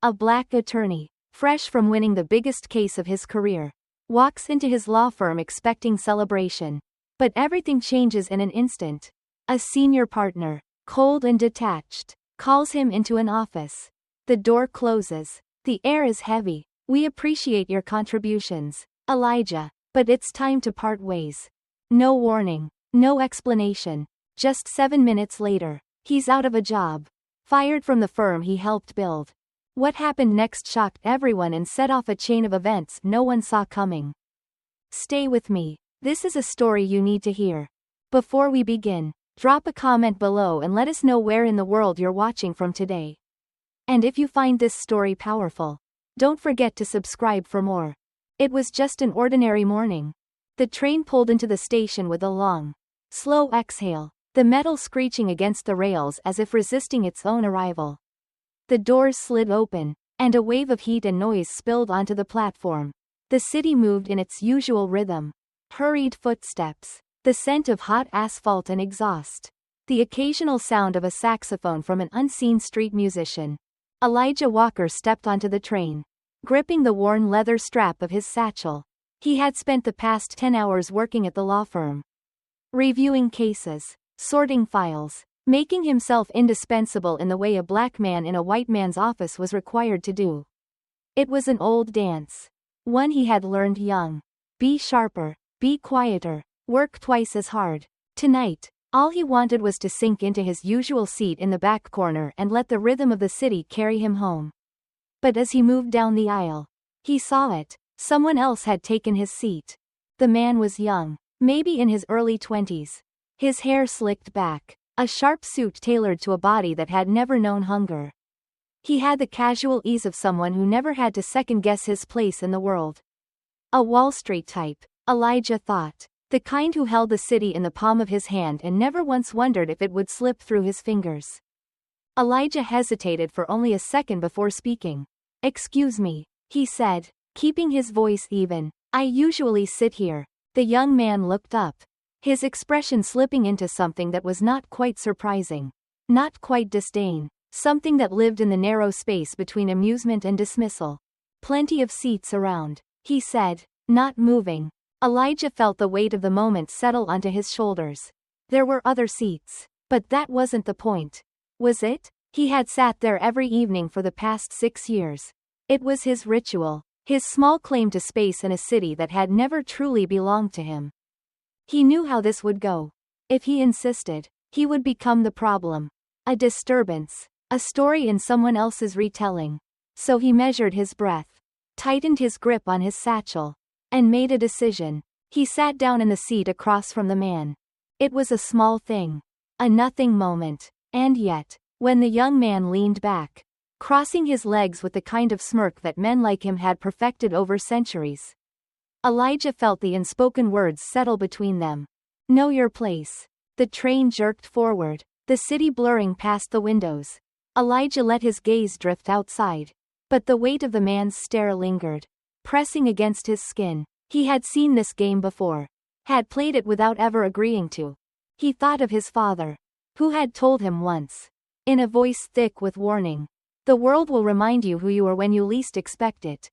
A black attorney, fresh from winning the biggest case of his career, walks into his law firm expecting celebration. But everything changes in an instant. A senior partner, cold and detached, calls him into an office. The door closes. The air is heavy. "We appreciate your contributions, Elijah, but it's time to part ways." No warning, no explanation. Just 7 minutes later, he's out of a job. Fired from the firm he helped build. What happened next shocked everyone and set off a chain of events no one saw coming. Stay with me. This is a story you need to hear. Before we begin, drop a comment below and let us know where in the world you're watching from today. And if you find this story powerful, don't forget to subscribe for more. It was just an ordinary morning. The train pulled into the station with a long, slow exhale, the metal screeching against the rails as if resisting its own arrival. The doors slid open, and a wave of heat and noise spilled onto the platform. The city moved in its usual rhythm. Hurried footsteps, the scent of hot asphalt and exhaust, the occasional sound of a saxophone from an unseen street musician. Elijah Walker stepped onto the train, gripping the worn leather strap of his satchel. He had spent the past 10 hours working at the law firm, reviewing cases, sorting files, making himself indispensable in the way a black man in a white man's office was required to do. It was an old dance, one he had learned young. Be sharper, be quieter, work twice as hard. Tonight, all he wanted was to sink into his usual seat in the back corner and let the rhythm of the city carry him home. But as he moved down the aisle, he saw it. Someone else had taken his seat. The man was young, maybe in his early 20s. His hair slicked back, a sharp suit tailored to a body that had never known hunger. He had the casual ease of someone who never had to second-guess his place in the world. A Wall Street type, Elijah thought. The kind who held the city in the palm of his hand and never once wondered if it would slip through his fingers. Elijah hesitated for only a second before speaking. "Excuse me," he said, keeping his voice even. "I usually sit here." The young man looked up, his expression slipping into something that was not quite surprising. Not quite disdain. Something that lived in the narrow space between amusement and dismissal. "Plenty of seats around," he said, not moving. Elijah felt the weight of the moment settle onto his shoulders. There were other seats. But that wasn't the point. Was it? He had sat there every evening for the past 6 years. It was his ritual, his small claim to space in a city that had never truly belonged to him. He knew how this would go. If he insisted, he would become the problem. A disturbance. A story in someone else's retelling. So he measured his breath, tightened his grip on his satchel, and made a decision. He sat down in the seat across from the man. It was a small thing. A nothing moment. And yet, when the young man leaned back, crossing his legs with the kind of smirk that men like him had perfected over centuries, Elijah felt the unspoken words settle between them. "Know your place." The train jerked forward, the city blurring past the windows. Elijah let his gaze drift outside. But the weight of the man's stare lingered, pressing against his skin. He had seen this game before, had played it without ever agreeing to. He thought of his father, who had told him once, in a voice thick with warning, "The world will remind you who you are when you least expect it."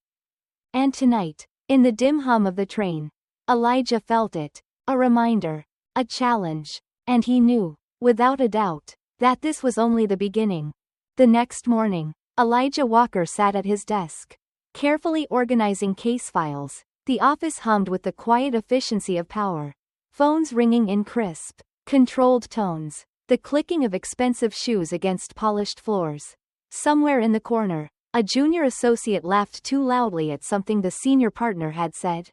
And tonight, in the dim hum of the train, Elijah felt it, a reminder, a challenge, and he knew, without a doubt, that this was only the beginning. The next morning, Elijah Walker sat at his desk, carefully organizing case files. The office hummed with the quiet efficiency of power. Phones ringing in crisp, controlled tones. The clicking of expensive shoes against polished floors. Somewhere in the corner, a junior associate laughed too loudly at something the senior partner had said.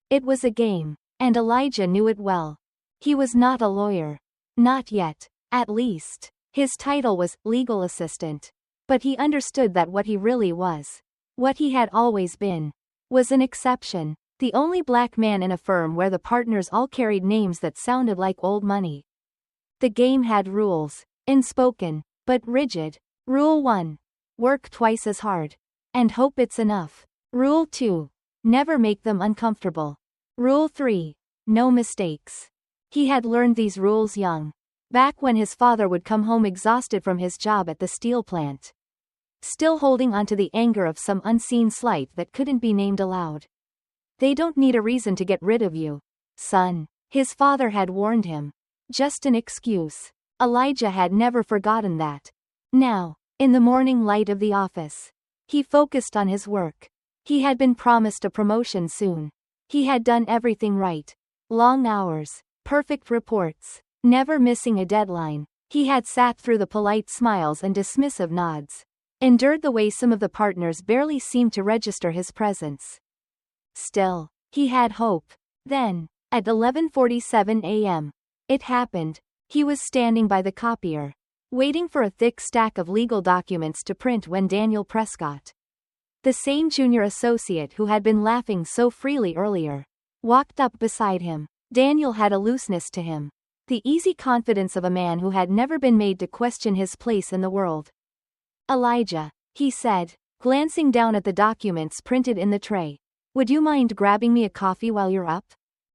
It was a game, and Elijah knew it well. He was not a lawyer. Not yet, at least. His title was legal assistant. But he understood that what he really was, what he had always been, was an exception. The only black man in a firm where the partners all carried names that sounded like old money. The game had rules, unspoken, but rigid. Rule 1. Work twice as hard. And hope it's enough. Rule 2. Never make them uncomfortable. Rule 3. No mistakes. He had learned these rules young, back when his father would come home exhausted from his job at the steel plant. still holding onto the anger of some unseen slight that couldn't be named aloud. They don't need a reason to get rid of you, son, his father had warned him. Just an excuse. Elijah had never forgotten that. Now, in the morning light of the office, he focused on his work. He had been promised a promotion soon. He had done everything right. Long hours, perfect reports, never missing a deadline. He had sat through the polite smiles and dismissive nods. Endured the way some of the partners barely seemed to register his presence. Still, he had hope. Then, at 11:47 a.m., it happened. He was standing by the copier, waiting for a thick stack of legal documents to print when Daniel Prescott, the same junior associate who had been laughing so freely earlier, walked up beside him. Daniel had a looseness to him, the easy confidence of a man who had never been made to question his place in the world. Elijah, he said, glancing down at the documents printed in the tray. Would you mind grabbing me a coffee while you're up?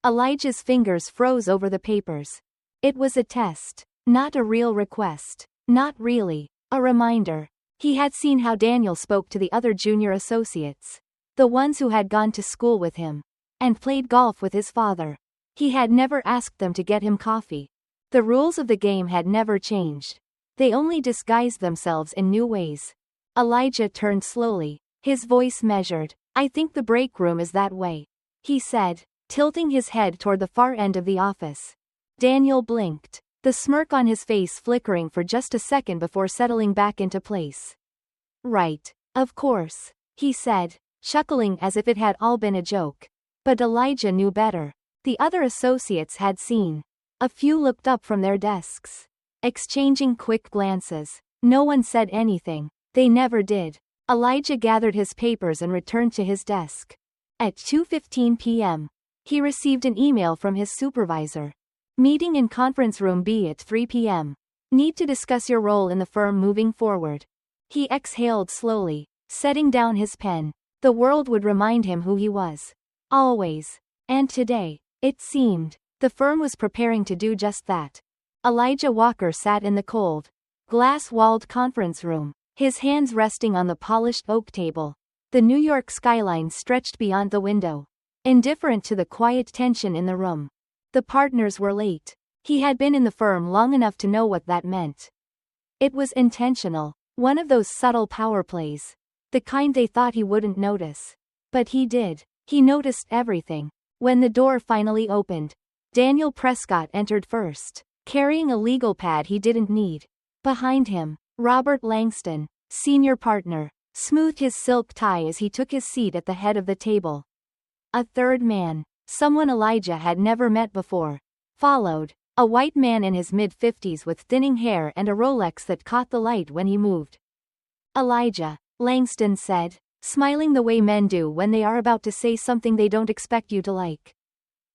Elijah's fingers froze over the papers. It was a test, not a real request. Not really. A reminder. He had seen how Daniel spoke to the other junior associates, the ones who had gone to school with him, and played golf with his father. He had never asked them to get him coffee. The rules of the game had never changed. They only disguised themselves in new ways. Elijah turned slowly, his voice measured. I think the break room is that way, he said, tilting his head toward the far end of the office. Daniel blinked, the smirk on his face flickering for just a second before settling back into place. Right, of course, he said, chuckling as if it had all been a joke. But Elijah knew better. The other associates had seen. A few looked up from their desks, exchanging quick glances. No one said anything. They never did. Elijah gathered his papers and returned to his desk. At 2:15 p.m., he received an email from his supervisor. Meeting in conference room B at 3 p.m. Need to discuss your role in the firm moving forward. He exhaled slowly, setting down his pen. The world would remind him who he was. Always. And today, it seemed, the firm was preparing to do just that. Elijah Walker sat in the cold, glass-walled conference room, his hands resting on the polished oak table. The New York skyline stretched beyond the window, indifferent to the quiet tension in the room. The partners were late. He had been in the firm long enough to know what that meant. It was intentional, one of those subtle power plays, the kind they thought he wouldn't notice. But he did. He noticed everything. When the door finally opened, Daniel Prescott entered first, carrying a legal pad he didn't need. Behind him, Robert Langston, senior partner, smoothed his silk tie as he took his seat at the head of the table. A third man, someone Elijah had never met before, followed, a white man in his mid-50s with thinning hair and a Rolex that caught the light when he moved. Elijah, Langston said, smiling the way men do when they are about to say something they don't expect you to like.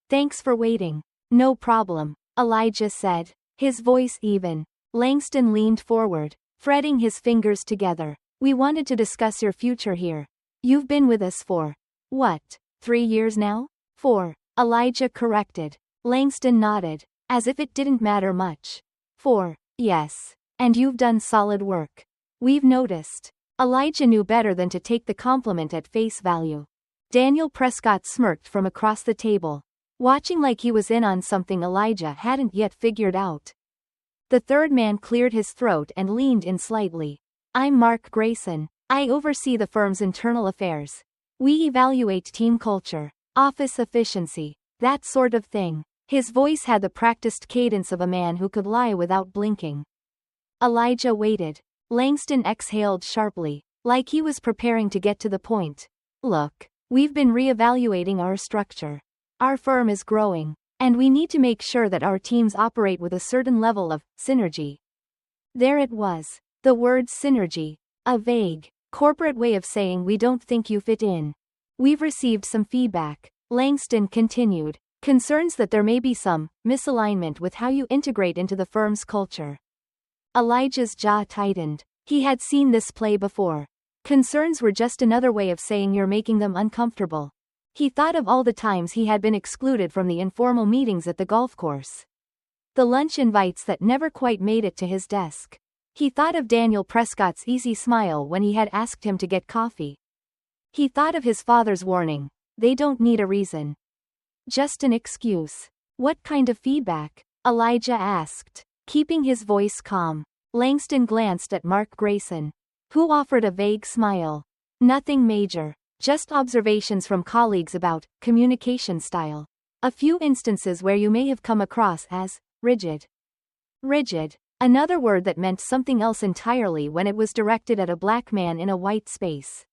Thanks for waiting. No problem, Elijah said, his voice even. Langston leaned forward, fretting his fingers together. We wanted to discuss your future here. You've been with us for, what, 3 years now? 4, Elijah corrected. Langston nodded, as if it didn't matter much. 4, yes. And you've done solid work. We've noticed. Elijah knew better than to take the compliment at face value. Daniel Prescott smirked from across the table, watching like he was in on something Elijah hadn't yet figured out. The third man cleared his throat and leaned in slightly. I'm Mark Grayson. I oversee the firm's internal affairs. We evaluate team culture, office efficiency, that sort of thing. His voice had the practiced cadence of a man who could lie without blinking. Elijah waited. Langston exhaled sharply, like he was preparing to get to the point. Look, we've been reevaluating our structure. Our firm is growing, and we need to make sure that our teams operate with a certain level of synergy. There it was, the word synergy, a vague, corporate way of saying we don't think you fit in. We've received some feedback, Langston continued, concerns that there may be some misalignment with how you integrate into the firm's culture. Elijah's jaw tightened. He had seen this play before. Concerns were just another way of saying you're making them uncomfortable. He thought of all the times he had been excluded from the informal meetings at the golf course. The lunch invites that never quite made it to his desk. He thought of Daniel Prescott's easy smile when he had asked him to get coffee. He thought of his father's warning, "They don't need a reason. Just an excuse." "What kind of feedback?" Elijah asked, keeping his voice calm. Langston glanced at Mark Grayson, who offered a vague smile. "Nothing major. Just observations from colleagues about communication style. A few instances where you may have come across as rigid." Rigid. Another word that meant something else entirely when it was directed at a black man in a white space.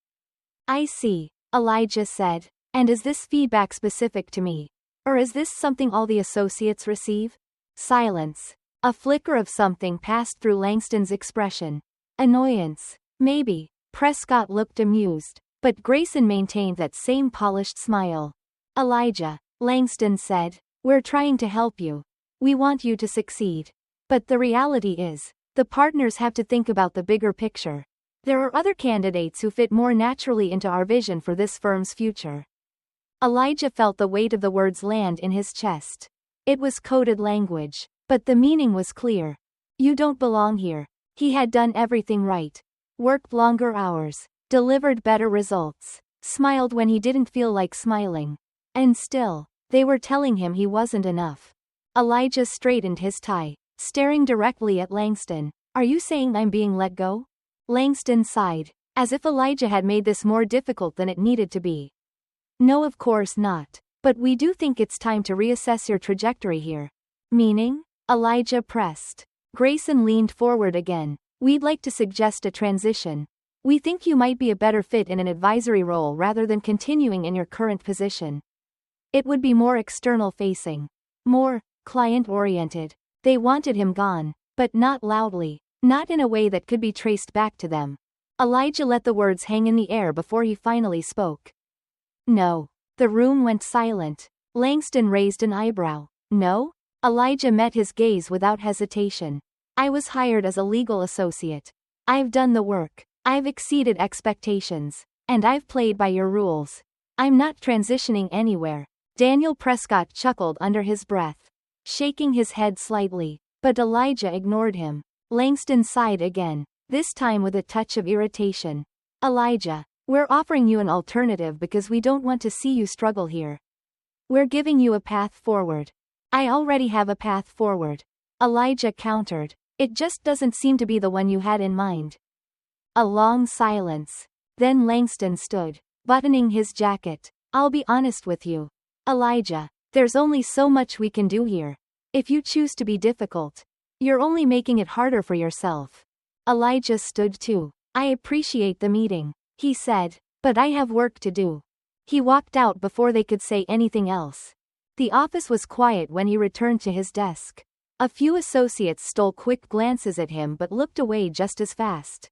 "I see," Elijah said. "And is this feedback specific to me? Or is this something all the associates receive?" Silence. A flicker of something passed through Langston's expression. Annoyance. Maybe. Prescott looked amused, but Grayson maintained that same polished smile. "Elijah," Langston said, "we're trying to help you. We want you to succeed. But the reality is, the partners have to think about the bigger picture. There are other candidates who fit more naturally into our vision for this firm's future." Elijah felt the weight of the words land in his chest. It was coded language, but the meaning was clear. You don't belong here. He had done everything right. Worked longer hours, delivered better results, smiled when he didn't feel like smiling. And still, they were telling him he wasn't enough. Elijah straightened his tie, staring directly at Langston. "Are you saying I'm being let go?" Langston sighed, as if Elijah had made this more difficult than it needed to be. "No, of course not. But we do think it's time to reassess your trajectory here." "Meaning?" Elijah pressed. Grayson leaned forward again. "We'd like to suggest a transition. We think you might be a better fit in an advisory role rather than continuing in your current position. It would be more external-facing. More client-oriented." They wanted him gone, but not loudly, not in a way that could be traced back to them. Elijah let the words hang in the air before he finally spoke. "No." The room went silent. Langston raised an eyebrow. "No?" Elijah met his gaze without hesitation. "I was hired as a legal associate. I've done the work. I've exceeded expectations. And I've played by your rules. I'm not transitioning anywhere." Daniel Prescott chuckled under his breath, shaking his head slightly, but Elijah ignored him. Langston sighed again, this time with a touch of irritation. "Elijah, we're offering you an alternative because we don't want to see you struggle here. We're giving you a path forward." "I already have a path forward," Elijah countered. "It just doesn't seem to be the one you had in mind." A long silence. Then Langston stood, buttoning his jacket. "I'll be honest with you, Elijah. There's only so much we can do here. If you choose to be difficult, you're only making it harder for yourself." Elijah stood too. "I appreciate the meeting," he said, "but I have work to do." He walked out before they could say anything else. The office was quiet when he returned to his desk. A few associates stole quick glances at him but looked away just as fast.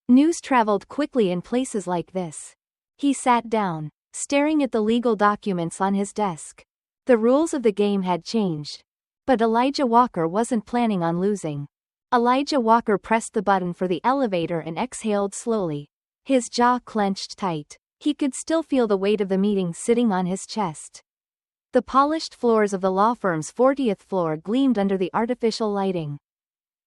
News traveled quickly in places like this. He sat down, staring at the legal documents on his desk. The rules of the game had changed. But Elijah Walker wasn't planning on losing. Elijah Walker pressed the button for the elevator and exhaled slowly. His jaw clenched tight. He could still feel the weight of the meeting sitting on his chest. The polished floors of the law firm's 40th floor gleamed under the artificial lighting.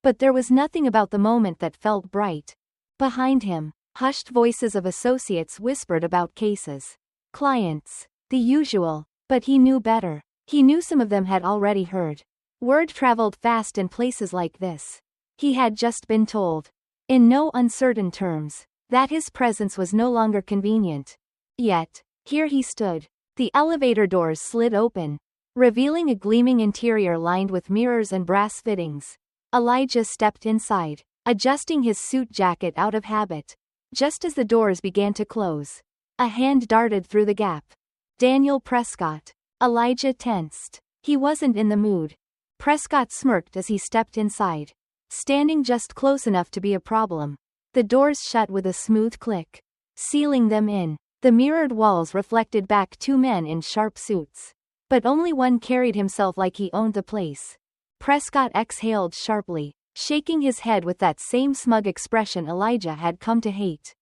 But there was nothing about the moment that felt bright. Behind him, hushed voices of associates whispered about cases. Clients. The usual. But he knew better. He knew some of them had already heard. Word traveled fast in places like this. He had just been told, in no uncertain terms, that his presence was no longer convenient. Yet, here he stood. The elevator doors slid open, revealing a gleaming interior lined with mirrors and brass fittings. Elijah stepped inside, adjusting his suit jacket out of habit. Just as the doors began to close, a hand darted through the gap. Daniel Prescott. Elijah tensed. He wasn't in the mood. Prescott smirked as he stepped inside, standing just close enough to be a problem. The doors shut with a smooth click, sealing them in. The mirrored walls reflected back two men in sharp suits. But only one carried himself like he owned the place. Prescott exhaled sharply, shaking his head with that same smug expression Elijah had come to hate.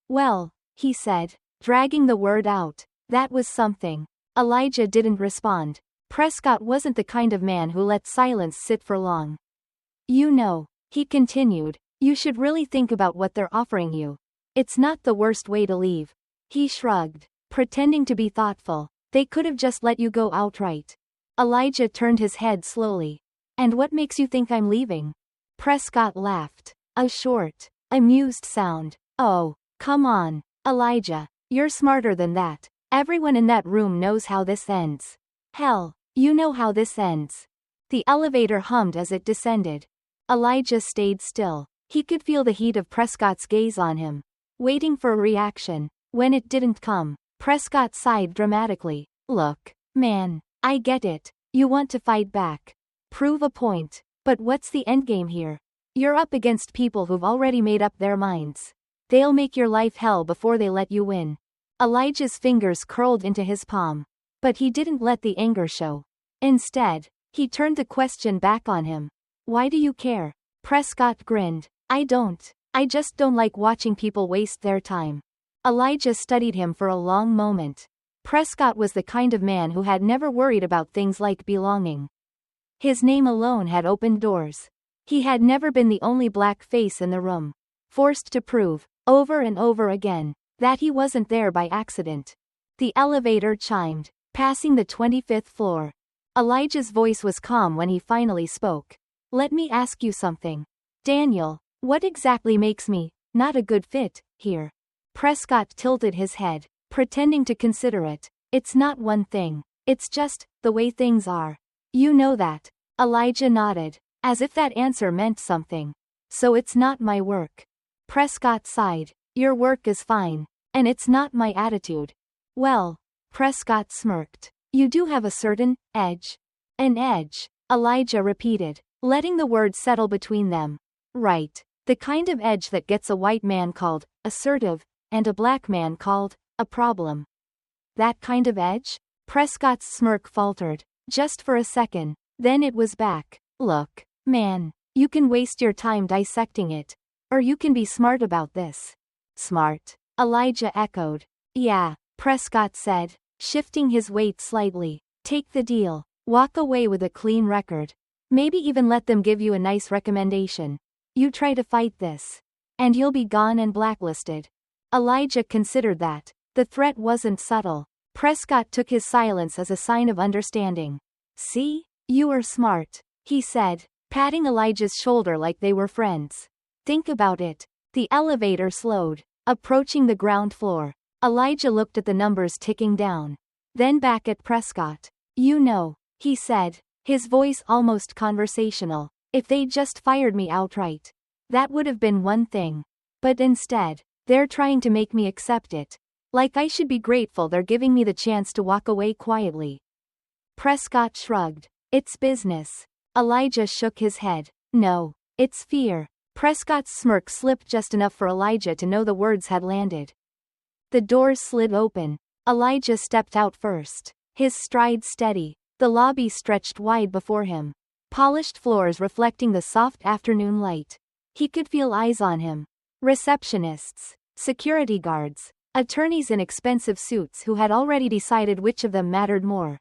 "Well," he said, dragging the word out, "that was something." Elijah didn't respond. Prescott wasn't the kind of man who let silence sit for long. "You know," He continued, "You should really think about what they're offering you. It's not the worst way to leave." He shrugged, pretending to be thoughtful. "They could have just let you go outright." Elijah turned his head slowly. "And what makes you think I'm leaving?" Prescott laughed. A short, amused sound. "Oh, come on, Elijah. You're smarter than that. Everyone in that room knows how this ends." "Hell, you know how this ends." The elevator hummed as it descended. Elijah stayed still. He could feel the heat of Prescott's gaze on him, waiting for a reaction. When it didn't come, Prescott sighed dramatically. "Look, man, I get it. You want to fight back. Prove a point. But what's the endgame here? You're up against people who've already made up their minds. They'll make your life hell before they let you win." Elijah's fingers curled into his palm. But he didn't let the anger show. Instead, he turned the question back on him. "Why do you care?" Prescott grinned. "I don't. I just don't like watching people waste their time." Elijah studied him for a long moment. Prescott was the kind of man who had never worried about things like belonging. His name alone had opened doors. He had never been the only black face in the room, forced to prove, over and over again, that he wasn't there by accident. The elevator chimed, passing the 25th floor. Elijah's voice was calm when he finally spoke. "Let me ask you something. Daniel, what exactly makes me not a good fit here?" Prescott tilted his head, pretending to consider it. "It's not one thing. It's just the way things are. You know that." Elijah nodded, as if that answer meant something. "So it's not my work." Prescott sighed. "Your work is fine. And it's not my attitude." "Well," Prescott smirked, "you do have a certain edge." "An edge," Elijah repeated, letting the word settle between them. "Right. The kind of edge that gets a white man called assertive, and a black man called a problem." "That kind of edge?" Prescott's smirk faltered, just for a second, then it was back. "Look, man, you can waste your time dissecting it. Or you can be smart about this." "Smart?" Elijah echoed. "Yeah," Prescott said, shifting his weight slightly. "Take the deal. Walk away with a clean record. Maybe even let them give you a nice recommendation. You try to fight this, and you'll be gone and blacklisted." Elijah considered that. The threat wasn't subtle. Prescott took his silence as a sign of understanding. "See? You are smart," he said, patting Elijah's shoulder like they were friends. "Think about it." The elevator slowed, approaching the ground floor. Elijah looked at the numbers ticking down, then back at Prescott. "You know," he said, his voice almost conversational, "if they'd just fired me outright, that would have been one thing. But instead, they're trying to make me accept it. Like I should be grateful they're giving me the chance to walk away quietly." Prescott shrugged. "It's business." Elijah shook his head. "No, it's fear." Prescott's smirk slipped just enough for Elijah to know the words had landed. The doors slid open. Elijah stepped out first, his stride steady. The lobby stretched wide before him, polished floors reflecting the soft afternoon light. He could feel eyes on him. Receptionists, security guards, attorneys in expensive suits who had already decided which of them mattered more.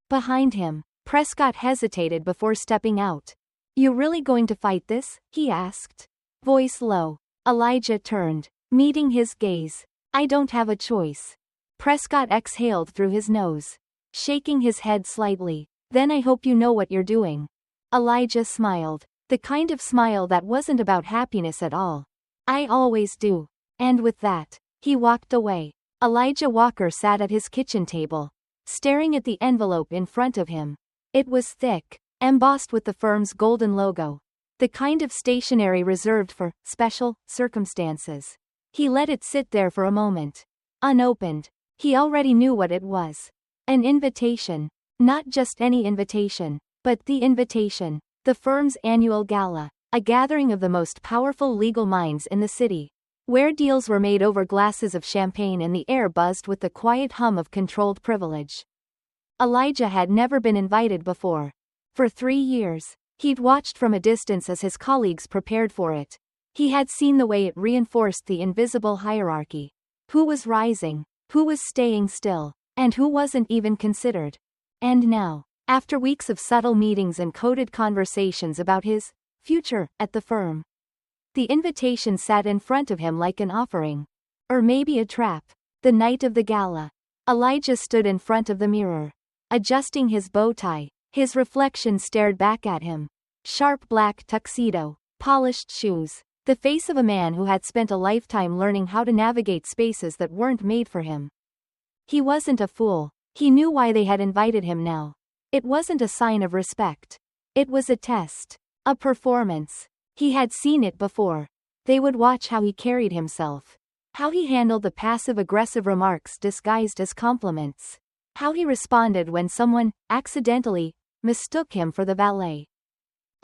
Behind him, Prescott hesitated before stepping out. "You really going to fight this?" he asked. Voice low. Elijah turned, meeting his gaze. "I don't have a choice." Prescott exhaled through his nose, shaking his head slightly. "Then I hope you know what you're doing." Elijah smiled, the kind of smile that wasn't about happiness at all. "I always do." And with that, he walked away. Elijah Walker sat at his kitchen table, staring at the envelope in front of him. It was thick, embossed with the firm's golden logo, the kind of stationery reserved for special circumstances. He let it sit there for a moment. Unopened, he already knew what it was. An invitation. Not just any invitation, but the invitation. The firm's annual gala, a gathering of the most powerful legal minds in the city, where deals were made over glasses of champagne and the air buzzed with the quiet hum of controlled privilege. Elijah had never been invited before. For 3 years, he'd watched from a distance as his colleagues prepared for it. He had seen the way it reinforced the invisible hierarchy. Who was rising, who was staying still, and who wasn't even considered. And now, after weeks of subtle meetings and coded conversations about his future, at the firm. The invitation sat in front of him like an offering. Or maybe a trap. The night of the gala. Elijah stood in front of the mirror, adjusting his bow tie. His reflection stared back at him. Sharp black tuxedo, polished shoes. The face of a man who had spent a lifetime learning how to navigate spaces that weren't made for him. He wasn't a fool. He knew why they had invited him now. It wasn't a sign of respect. It was a test. A performance. He had seen it before. They would watch how he carried himself. How he handled the passive-aggressive remarks disguised as compliments. How he responded when someone, accidentally, mistook him for the valet.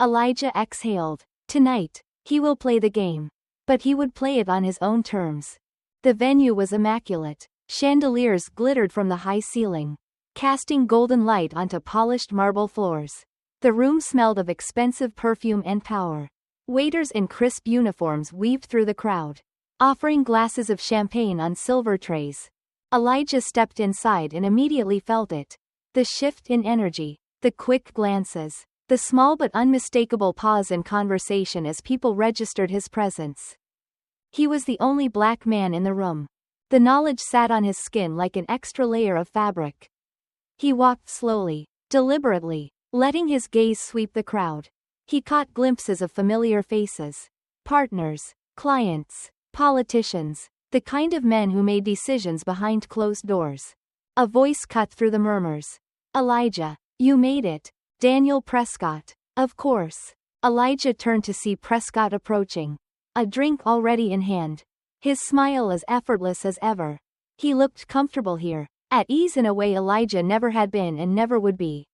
Elijah exhaled. Tonight, he will play the game. But he would play it on his own terms. The venue was immaculate. Chandeliers glittered from the high ceiling, casting golden light onto polished marble floors. The room smelled of expensive perfume and power. Waiters in crisp uniforms weaved through the crowd, offering glasses of champagne on silver trays. Elijah stepped inside and immediately felt it. The shift in energy, the quick glances, the small but unmistakable pause in conversation as people registered his presence. He was the only black man in the room. The knowledge sat on his skin like an extra layer of fabric. He walked slowly, deliberately, letting his gaze sweep the crowd. He caught glimpses of familiar faces. Partners, clients, politicians, the kind of men who made decisions behind closed doors. A voice cut through the murmurs. Elijah, you made it. Daniel Prescott. Of course. Elijah turned to see Prescott approaching. A drink already in hand. His smile as effortless as ever. He looked comfortable here, at ease in a way Elijah never had been and never would be.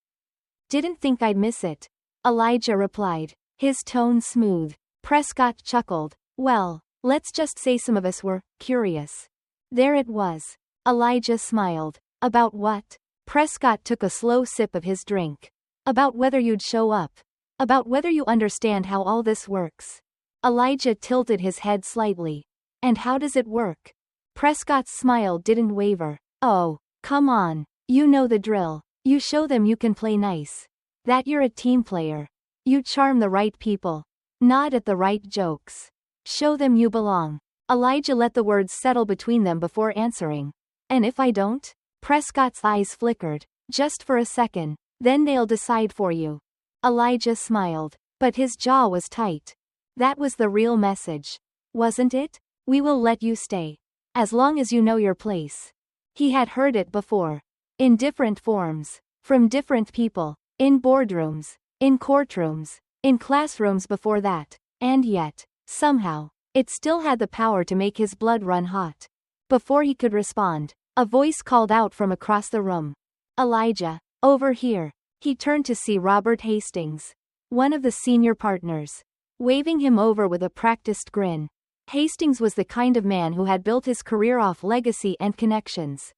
Didn't think I'd miss it, Elijah replied, his tone smooth. Prescott chuckled. Well, let's just say some of us were curious. There it was. Elijah smiled. About what? Prescott took a slow sip of his drink. About whether you'd show up. About whether you understand how all this works. Elijah tilted his head slightly. And how does it work? Prescott's smile didn't waver. Oh, come on. You know the drill. You show them you can play nice. That you're a team player. You charm the right people. Nod at the right jokes. Show them you belong. Elijah let the words settle between them before answering. And if I don't? Prescott's eyes flickered. Just for a second. Then they'll decide for you. Elijah smiled. But his jaw was tight. That was the real message. Wasn't it? We will let you stay. As long as you know your place. He had heard it before. In different forms. From different people. In boardrooms. In courtrooms. In classrooms before that. And yet, somehow, it still had the power to make his blood run hot. Before he could respond, a voice called out from across the room. Elijah, over here. He turned to see Robert Hastings, one of the senior partners, waving him over with a practiced grin. Hastings was the kind of man who had built his career off legacy and connections.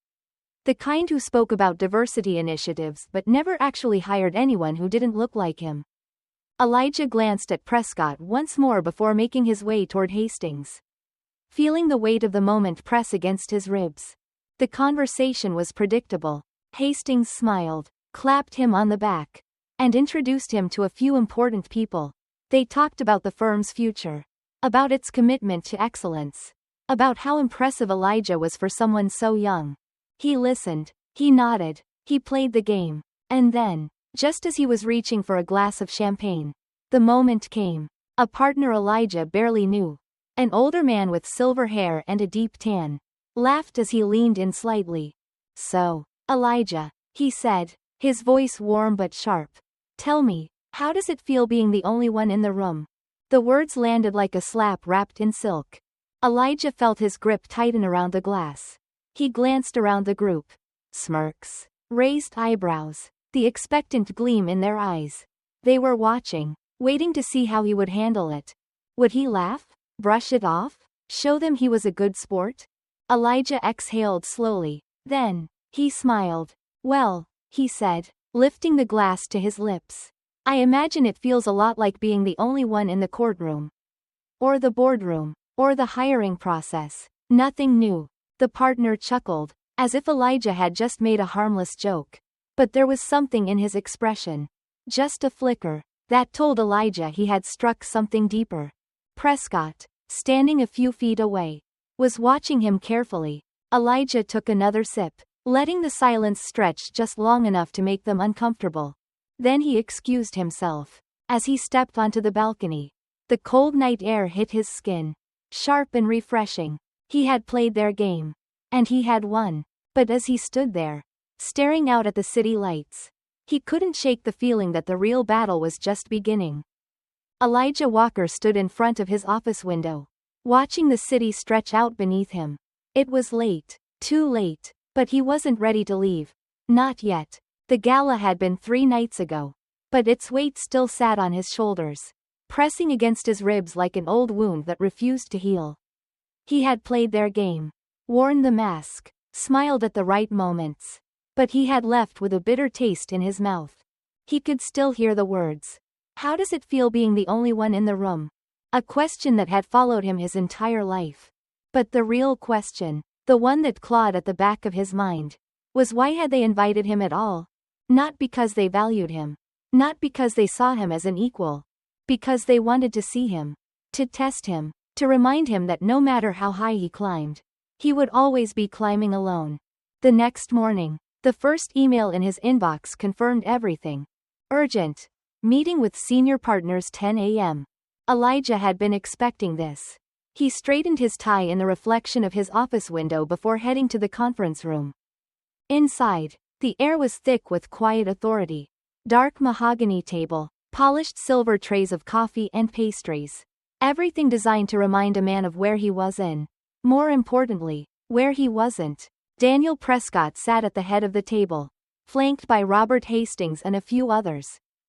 The kind who spoke about diversity initiatives but never actually hired anyone who didn't look like him. Elijah glanced at Prescott once more before making his way toward Hastings, feeling the weight of the moment press against his ribs. The conversation was predictable. Hastings smiled, clapped him on the back, and introduced him to a few important people. They talked about the firm's future. About its commitment to excellence. About how impressive Elijah was for someone so young. He listened. He nodded. He played the game. And then, just as he was reaching for a glass of champagne, the moment came. A partner Elijah barely knew. An older man with silver hair and a deep tan. Laughed as he leaned in slightly. So, Elijah, he said, his voice warm but sharp. Tell me, how does it feel being the only one in the room? The words landed like a slap wrapped in silk. Elijah felt his grip tighten around the glass. He glanced around the group. Smirks. Raised eyebrows. The expectant gleam in their eyes. They were watching, waiting to see how he would handle it. Would he laugh? Brush it off? Show them he was a good sport? Elijah exhaled slowly. Then, he smiled. Well, he said, lifting the glass to his lips. I imagine it feels a lot like being the only one in the courtroom. Or the boardroom. Or the hiring process. Nothing new. The partner chuckled, as if Elijah had just made a harmless joke. But there was something in his expression. Just a flicker. That told Elijah he had struck something deeper. Prescott, standing a few feet away, was watching him carefully. Elijah took another sip, letting the silence stretch just long enough to make them uncomfortable. Then he excused himself. As he stepped onto the balcony, the cold night air hit his skin, sharp and refreshing. He had played their game, and he had won. But as he stood there, staring out at the city lights, he couldn't shake the feeling that the real battle was just beginning. Elijah Walker stood in front of his office window, watching the city stretch out beneath him. It was late, too late, but he wasn't ready to leave. Not yet. The gala had been 3 nights ago, but its weight still sat on his shoulders, pressing against his ribs like an old wound that refused to heal. He had played their game, worn the mask, smiled at the right moments, but he had left with a bitter taste in his mouth. He could still hear the words. How does it feel being the only one in the room? A question that had followed him his entire life. But the real question, the one that clawed at the back of his mind, was why had they invited him at all? Not because they valued him. Not because they saw him as an equal. Because they wanted to see him. To test him. To remind him that no matter how high he climbed, he would always be climbing alone. The next morning, the first email in his inbox confirmed everything. Urgent. Meeting with senior partners 10 a.m. Elijah had been expecting this. He straightened his tie in the reflection of his office window before heading to the conference room. Inside, the air was thick with quiet authority. Dark mahogany table, polished silver trays of coffee and pastries. Everything designed to remind a man of where he was and, more importantly, where he wasn't. Daniel Prescott sat at the head of the table, flanked by Robert Hastings and a few others.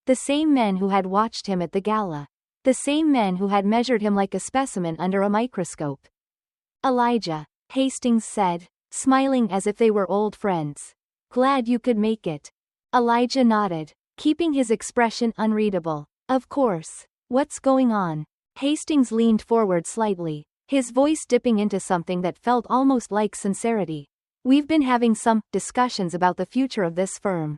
The same men who had watched him at the gala. The same men who had measured him like a specimen under a microscope. Elijah, Hastings said, smiling as if they were old friends. Glad you could make it. Elijah nodded, keeping his expression unreadable. Of course. What's going on? Hastings leaned forward slightly, his voice dipping into something that felt almost like sincerity. We've been having some discussions about the future of this firm.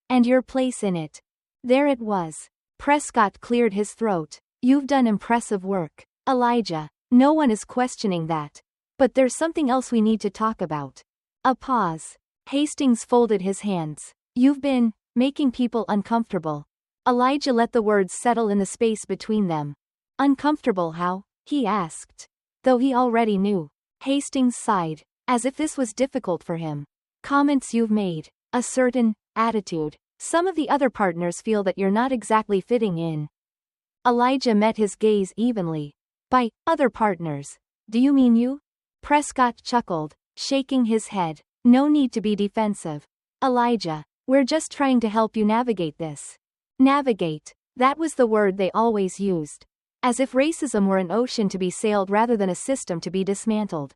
And your place in it. There it was. Prescott cleared his throat. You've done impressive work, Elijah. No one is questioning that. But there's something else we need to talk about. A pause. Hastings folded his hands. You've been making people uncomfortable. Elijah let the words settle in the space between them. Uncomfortable how? He asked. Though he already knew. Hastings sighed, as if this was difficult for him. Comments you've made. A certain attitude. Some of the other partners feel that you're not exactly fitting in. Elijah met his gaze evenly. By other partners, do you mean you? Prescott chuckled, shaking his head. No need to be defensive. Elijah, we're just trying to help you navigate this. Navigate. That was the word they always used. As if racism were an ocean to be sailed rather than a system to be dismantled.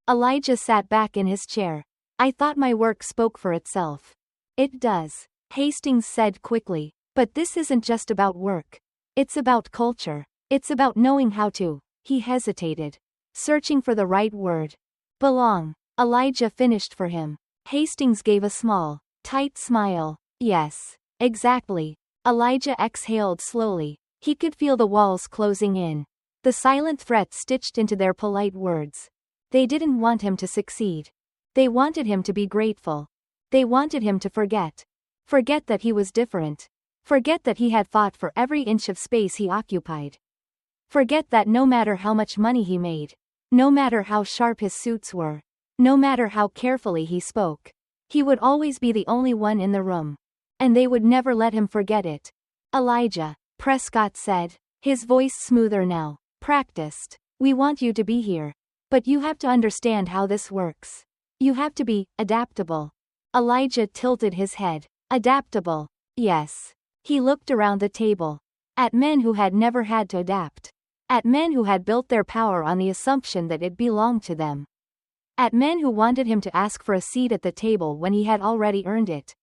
Elijah sat back in his chair. I thought my work spoke for itself. It does. Hastings said quickly, but this isn't just about work. It's about culture. It's about knowing how to. He hesitated, searching for the right word. Belong. Elijah finished for him. Hastings gave a small, tight smile. Yes, exactly. Elijah exhaled slowly. He could feel the walls closing in. The silent threat stitched into their polite words. They didn't want him to succeed. They wanted him to be grateful. They wanted him to forget. Forget that he was different. Forget that he had fought for every inch of space he occupied. Forget that no matter how much money he made, no matter how sharp his suits were, no matter how carefully he spoke, he would always be the only one in the room. And they would never let him forget it. Elijah, Prescott said, his voice smoother now. Practiced. We want you to be here. But you have to understand how this works. You have to be adaptable. Elijah tilted his head. Adaptable. Yes. He looked around the table. At men who had never had to adapt. At men who had built their power on the assumption that it belonged to them. At men who wanted him to ask for a seat at the table when he had already earned it.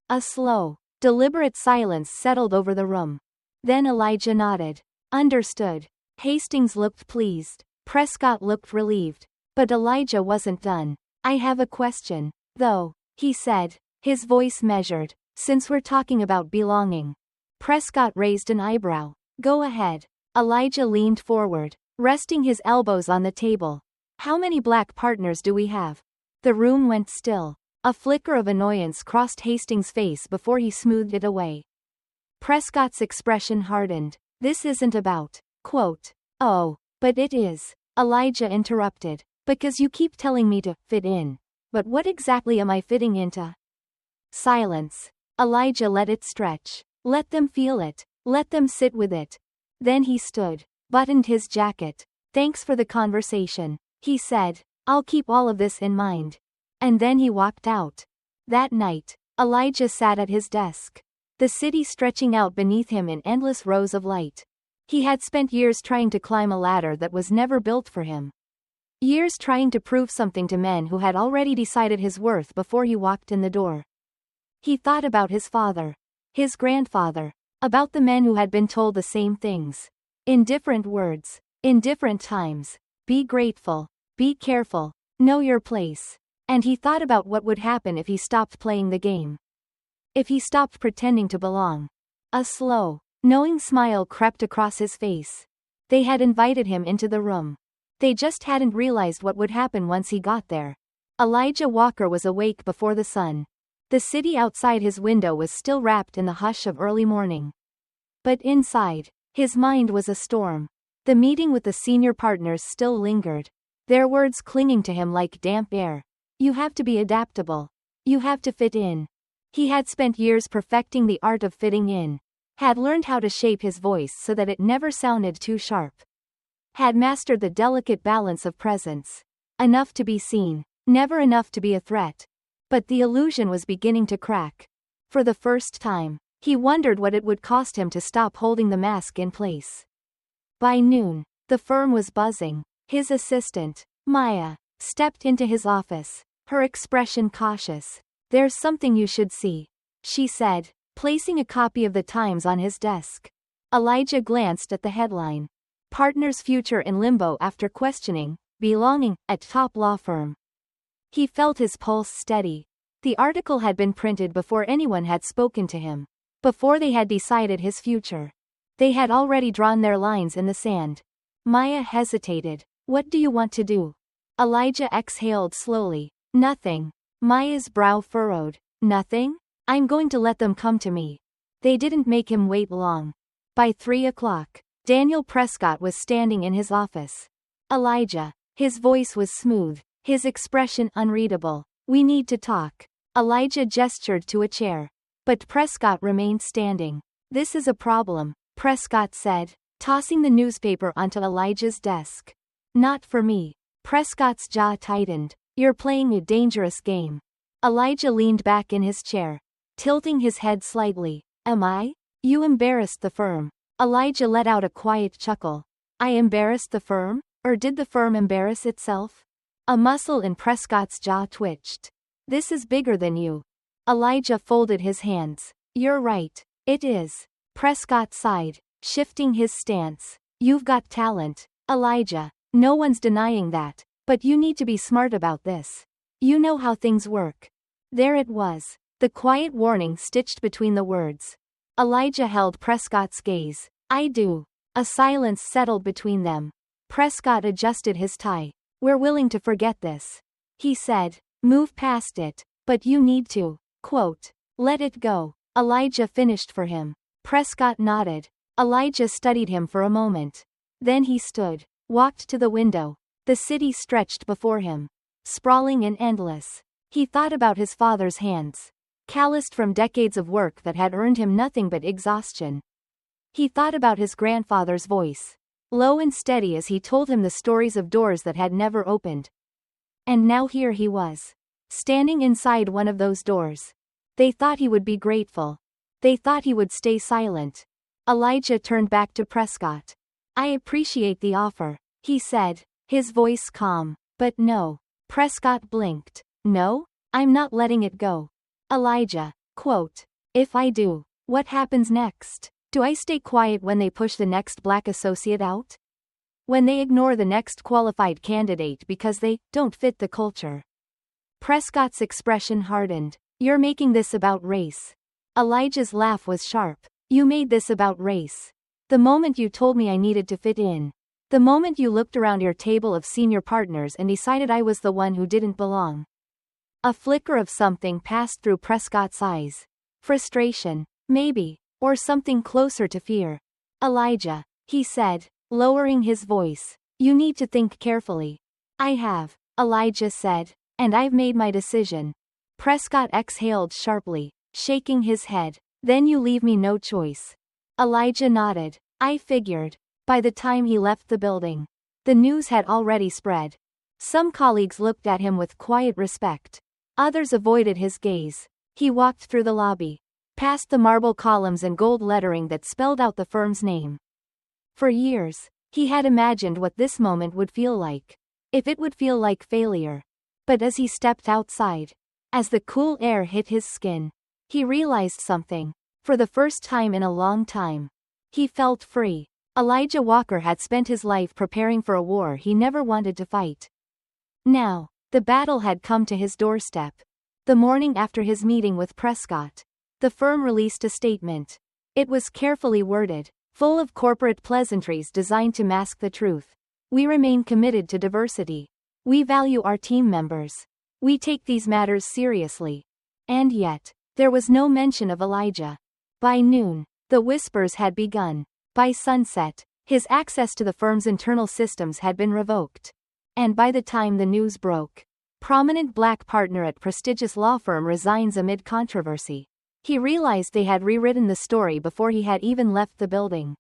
A slow, deliberate silence settled over the room. Then Elijah nodded. Understood. Hastings looked pleased. Prescott looked relieved. But Elijah wasn't done. I have a question, though, he said, his voice measured. Since we're talking about belonging. Prescott raised an eyebrow. Go ahead. Elijah leaned forward, resting his elbows on the table. How many black partners do we have? The room went still. A flicker of annoyance crossed Hastings' face before he smoothed it away. Prescott's expression hardened. This isn't about, quote. Oh, but it is. Elijah interrupted. Because you keep telling me to fit in. But what exactly am I fitting into? Silence. Elijah let it stretch. Let them feel it. Let them sit with it. Then he stood, buttoned his jacket. Thanks for the conversation, he said. I'll keep all of this in mind. And then he walked out. That night, Elijah sat at his desk. The city stretching out beneath him in endless rows of light. He had spent years trying to climb a ladder that was never built for him. Years trying to prove something to men who had already decided his worth before he walked in the door. He thought about his father. His grandfather. About the men who had been told the same things. In different words. In different times. Be grateful. Be careful. Know your place. And he thought about what would happen if he stopped playing the game. If he stopped pretending to belong. A slow, knowing smile crept across his face. They had invited him into the room. They just hadn't realized what would happen once he got there. Elijah Walker was awake before the sun. The city outside his window was still wrapped in the hush of early morning. But inside, his mind was a storm. The meeting with the senior partners still lingered. Their words clinging to him like damp air. You have to be adaptable. You have to fit in. He had spent years perfecting the art of fitting in. Had learned how to shape his voice so that it never sounded too sharp. Had mastered the delicate balance of presence. Enough to be seen, never enough to be a threat. But the illusion was beginning to crack. For the first time, he wondered what it would cost him to stop holding the mask in place. By noon, the firm was buzzing. His assistant, Maya, stepped into his office, her expression cautious. There's something you should see, she said, placing a copy of the Times on his desk. Elijah glanced at the headline. Partner's future in limbo after questioning, belonging, at top law firm. He felt his pulse steady. The article had been printed before anyone had spoken to him. Before they had decided his future. They had already drawn their lines in the sand. Maya hesitated. What do you want to do? Elijah exhaled slowly. Nothing. Maya's brow furrowed. Nothing? I'm going to let them come to me. They didn't make him wait long. By 3 o'clock, Daniel Prescott was standing in his office. Elijah. His voice was smooth, his expression unreadable. We need to talk. Elijah gestured to a chair. But Prescott remained standing. This is a problem, Prescott said, tossing the newspaper onto Elijah's desk. Not for me. Prescott's jaw tightened. You're playing a dangerous game. Elijah leaned back in his chair, tilting his head slightly. Am I? You embarrassed the firm. Elijah let out a quiet chuckle. I embarrassed the firm? Or did the firm embarrass itself? A muscle in Prescott's jaw twitched. This is bigger than you. Elijah folded his hands. You're right. It is. Prescott sighed, shifting his stance. You've got talent, Elijah. No one's denying that. But you need to be smart about this. You know how things work. There it was. The quiet warning stitched between the words. Elijah held Prescott's gaze. I do. A silence settled between them. Prescott adjusted his tie. We're willing to forget this. He said. Move past it. But you need to, quote, let it go. Elijah finished for him. Prescott nodded. Elijah studied him for a moment. Then he stood, walked to the window. The city stretched before him, sprawling and endless. He thought about his father's hands, calloused from decades of work that had earned him nothing but exhaustion. He thought about his grandfather's voice, low and steady as he told him the stories of doors that had never opened. And now here he was, standing inside one of those doors. They thought he would be grateful. They thought he would stay silent. Elijah turned back to Prescott. I appreciate the offer, he said, his voice calm. But no. Prescott blinked. No? I'm not letting it go. Elijah, quote, if I do, what happens next? Do I stay quiet when they push the next black associate out? When they ignore the next qualified candidate because they don't fit the culture? Prescott's expression hardened. You're making this about race. Elijah's laugh was sharp. You made this about race. The moment you told me I needed to fit in. The moment you looked around your table of senior partners and decided I was the one who didn't belong. A flicker of something passed through Prescott's eyes. Frustration, maybe, or something closer to fear. Elijah, he said, lowering his voice, you need to think carefully. I have, Elijah said, and I've made my decision. Prescott exhaled sharply, shaking his head. Then you leave me no choice. Elijah nodded. I figured. By the time he left the building, the news had already spread. Some colleagues looked at him with quiet respect. Others avoided his gaze. He walked through the lobby, past the marble columns and gold lettering that spelled out the firm's name. For years, he had imagined what this moment would feel like. If it would feel like failure. But as he stepped outside, as the cool air hit his skin, he realized something. For the first time in a long time, he felt free. Elijah Walker had spent his life preparing for a war he never wanted to fight. Now, the battle had come to his doorstep. The morning after his meeting with Prescott, the firm released a statement. It was carefully worded, full of corporate pleasantries designed to mask the truth. We remain committed to diversity. We value our team members. We take these matters seriously. And yet, there was no mention of Elijah. By noon, the whispers had begun. By sunset, his access to the firm's internal systems had been revoked. And by the time the news broke, prominent black partner at prestigious law firm resigns amid controversy. He realized they had rewritten the story before he had even left the building.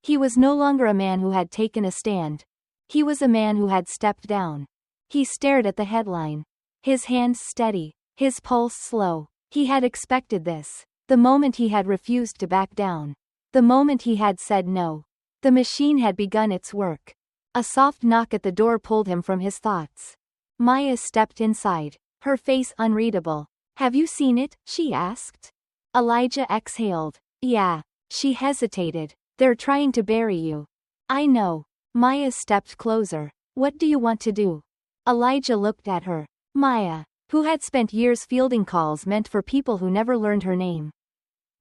He was no longer a man who had taken a stand. He was a man who had stepped down. He stared at the headline. His hands steady, his pulse slow. He had expected this. The moment he had refused to back down. The moment he had said no. The machine had begun its work. A soft knock at the door pulled him from his thoughts. Maya stepped inside, her face unreadable. Have you seen it? She asked. Elijah exhaled. Yeah. She hesitated. They're trying to bury you. I know. Maya stepped closer. What do you want to do? Elijah looked at her. Maya, who had spent years fielding calls meant for people who never learned her name.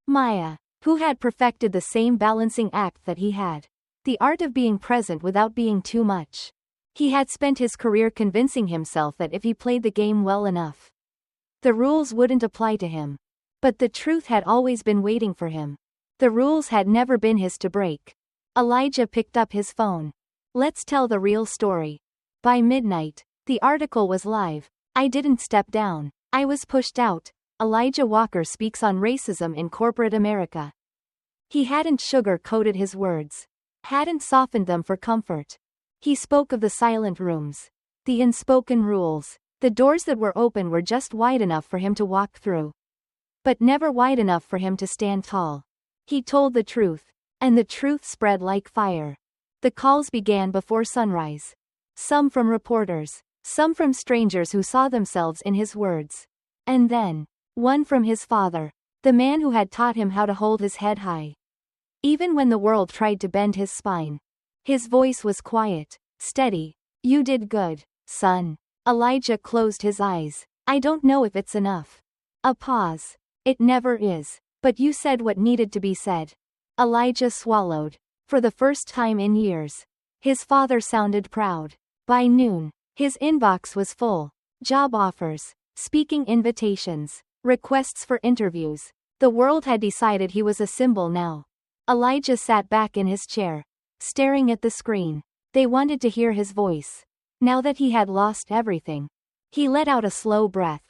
Maya, who had perfected the same balancing act that he had. The art of being present without being too much. He had spent his career convincing himself that if he played the game well enough, the rules wouldn't apply to him. But the truth had always been waiting for him. The rules had never been his to break. Elijah picked up his phone. Let's tell the real story. By midnight, the article was live. I didn't step down. I was pushed out. Elijah Walker speaks on racism in corporate America. He hadn't sugar-coated his words. Hadn't softened them for comfort. He spoke of the silent rooms. The unspoken rules. The doors that were open were just wide enough for him to walk through. But never wide enough for him to stand tall. He told the truth. And the truth spread like fire. The calls began before sunrise. Some from reporters. Some from strangers who saw themselves in his words. And then, one from his father. The man who had taught him how to hold his head high. Even when the world tried to bend his spine. His voice was quiet, steady. You did good, son. Elijah closed his eyes. I don't know if it's enough. A pause. It never is. But you said what needed to be said. Elijah swallowed. For the first time in years. His father sounded proud. By noon, his inbox was full. Job offers. Speaking invitations. Requests for interviews. The world had decided he was a symbol now. Elijah sat back in his chair, staring at the screen. They wanted to hear his voice. Now that he had lost everything, he let out a slow breath.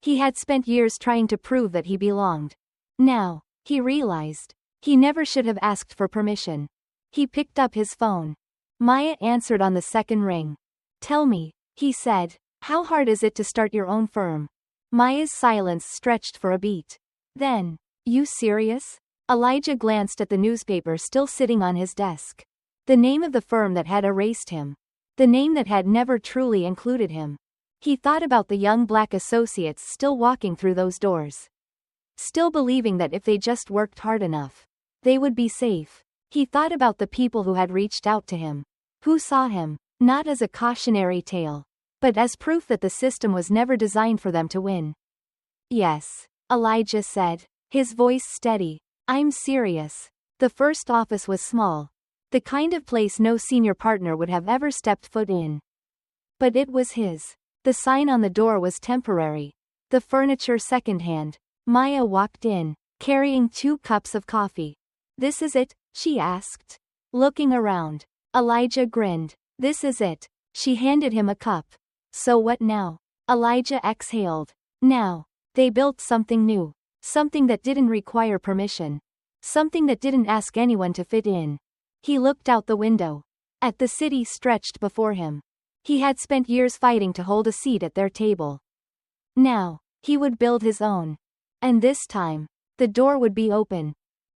He had spent years trying to prove that he belonged. Now, he realized, he never should have asked for permission. He picked up his phone. Maya answered on the second ring. Tell me, he said, how hard is it to start your own firm? Maya's silence stretched for a beat. Then, you serious? Elijah glanced at the newspaper still sitting on his desk. The name of the firm that had erased him. The name that had never truly included him. He thought about the young black associates still walking through those doors. Still believing that if they just worked hard enough, they would be safe. He thought about the people who had reached out to him. Who saw him, not as a cautionary tale, but as proof that the system was never designed for them to win. Yes, Elijah said, his voice steady. I'm serious. The first office was small. The kind of place no senior partner would have ever stepped foot in. But it was his. The sign on the door was temporary. The furniture secondhand. Maya walked in, carrying 2 cups of coffee. This is it? She asked. Looking around. Elijah grinned. This is it. She handed him a cup. So what now? Elijah exhaled. Now. They built something new. Something that didn't require permission. Something that didn't ask anyone to fit in. He looked out the window. At the city stretched before him. He had spent years fighting to hold a seat at their table. Now, he would build his own. And this time, the door would be open.